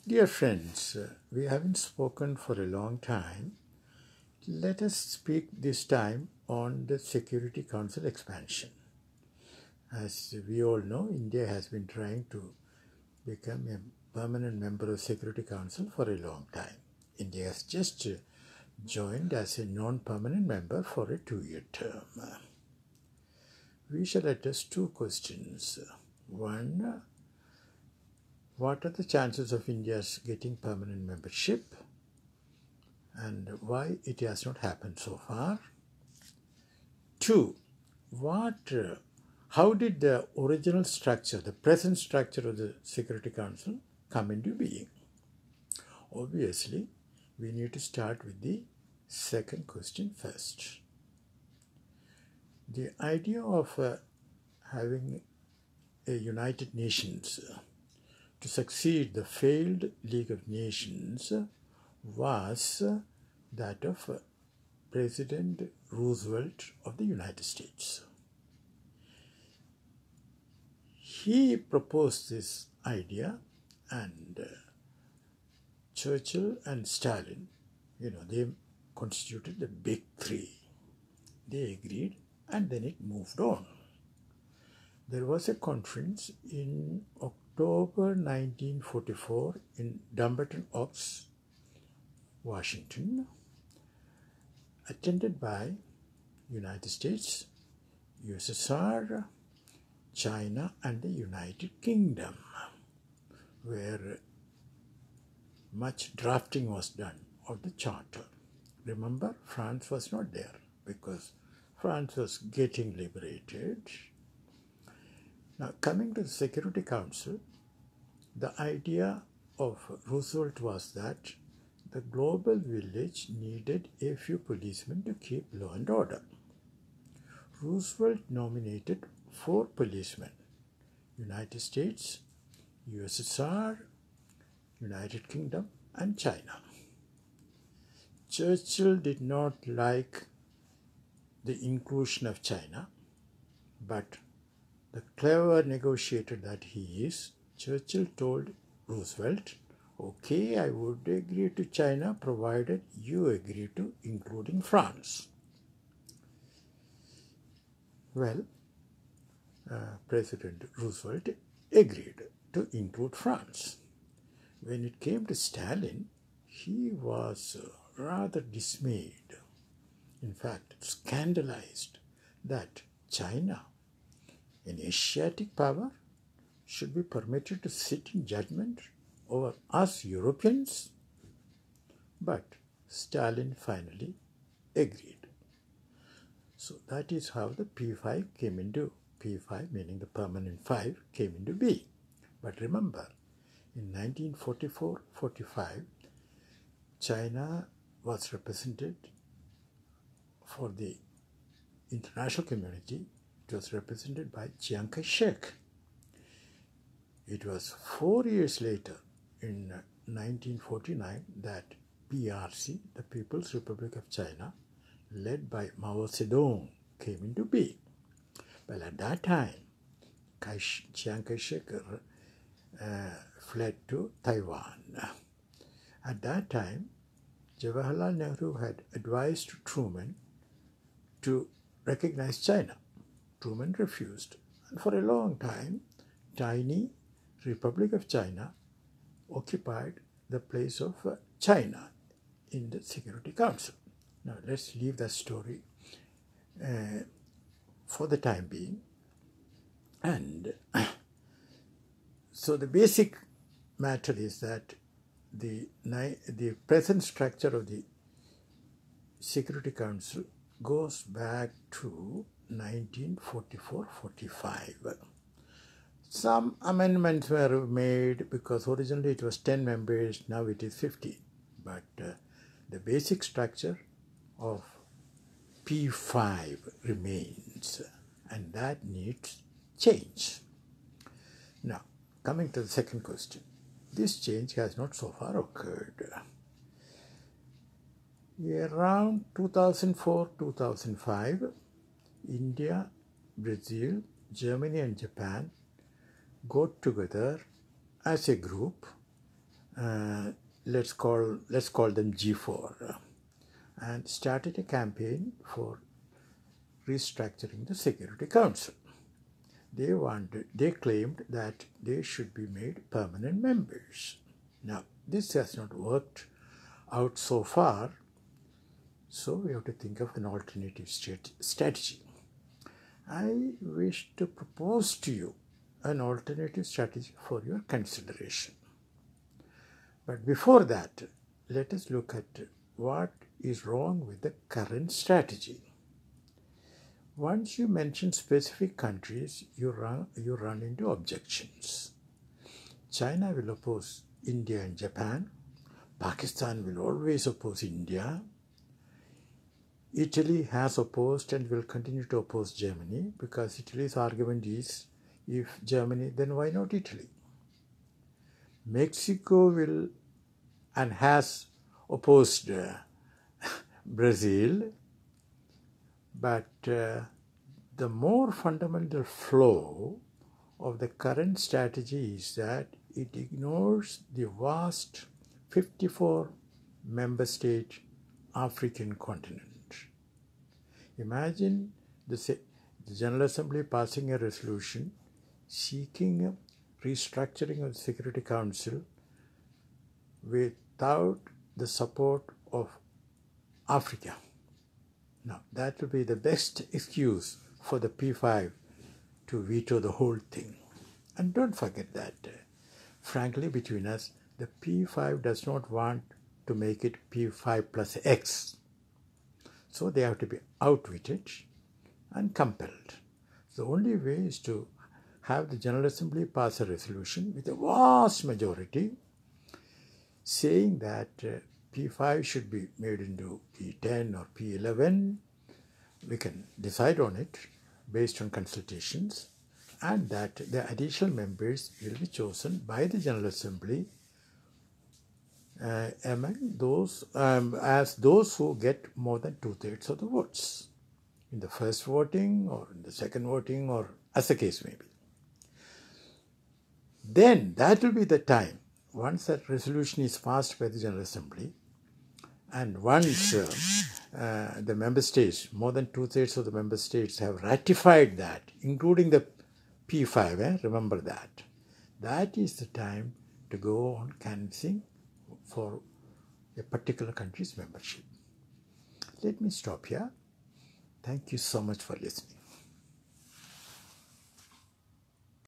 Dear friends, we haven't spoken for a long time. Let us speak this time on the Security Council expansion. As we all know, India has been trying to become a permanent member of Security Council for a long time. India has just joined as a non-permanent member for a 2-year term. We shall address two questions. One, what are the chances of India's getting permanent membership and why it has not happened so far? Two, how did the original structure, the present structure of the Security Council come into being? Obviously, we need to start with the second question first. The idea of having a United Nations to succeed the failed League of Nations was that of President Roosevelt of the United States. He proposed this idea, and Churchill and Stalin, they constituted the big three. They agreed, and then it moved on. There was a conference in October 1944 in Dumbarton Oaks, Washington, attended by United States, USSR, China, and the United Kingdom, where much drafting was done of the charter. Remember, France was not there because France was getting liberated. Now, coming to the Security Council, the idea of Roosevelt was that the global village needed a few policemen to keep law and order. Roosevelt nominated 4 policemen: United States, USSR, United Kingdom, and China. Churchill did not like the inclusion of China, but the clever negotiator that he is, Churchill told Roosevelt, okay, I would agree to China provided you agree to including France. Well, President Roosevelt agreed to include France. When it came to Stalin, he was rather dismayed, in fact scandalized, that China, an Asiatic power, should be permitted to sit in judgment over us Europeans. But Stalin finally agreed. So that is how the P5 came into, P5 meaning the permanent 5, came into being. But remember, in 1944-45, China was represented for the international community. It was represented by Chiang Kai-shek. It was 4 years later, in 1949, that PRC, the People's Republic of China, led by Mao Zedong, came into being. Well, at that time, Chiang Kai-shek fled to Taiwan. At that time, Jawaharlal Nehru had advised Truman to recognize China. Truman refused, and for a long time, tiny Republic of China occupied the place of China in the Security Council. Now let's leave that story for the time being. And so the basic matter is that the present structure of the Security Council goes back to 1944-45. Some amendments were made because originally it was 10 members, now it is 15. But the basic structure of P5 remains, and that needs change. Now, coming to the second question. This change has not so far occurred. Around 2004-2005, India, Brazil, Germany and Japan got together as a group let's call them G4, and started a campaign for restructuring the Security Council. They claimed that they should be made permanent members. Now, this has not worked out so far, so we have to think of an alternative strategy. I wish to propose to you an alternative strategy for your consideration. But before that, let us look at what is wrong with the current strategy. Once you mention specific countries, you run into objections. China will oppose India and Japan. Pakistan will always oppose India. Italy has opposed and will continue to oppose Germany, because Italy's argument is, if Germany, then why not Italy? Mexico will and has opposed Brazil, but the more fundamental flaw of the current strategy is that it ignores the vast 54 member state African continent. Imagine the General Assembly passing a resolution seeking a restructuring of the Security Council without the support of Africa. Now, that will be the best excuse for the P5 to veto the whole thing. And don't forget that, frankly, between us, the P5 does not want to make it P5 plus X. So they have to be outwitted and compelled. The only way is to have the General Assembly pass a resolution with a vast majority saying that P5 should be made into P10 or P11. We can decide on it based on consultations, and that the additional members will be chosen by the General Assembly among those as those who get more than 2/3 of the votes in the first voting or in the second voting, or as the case may be. Then that will be the time, once that resolution is passed by the General Assembly, and once the member states, more than 2/3 of the member states have ratified that, including the P5, remember that. That is the time to go on canvassing for a particular country's membership. Let me stop here. Thank you so much for listening.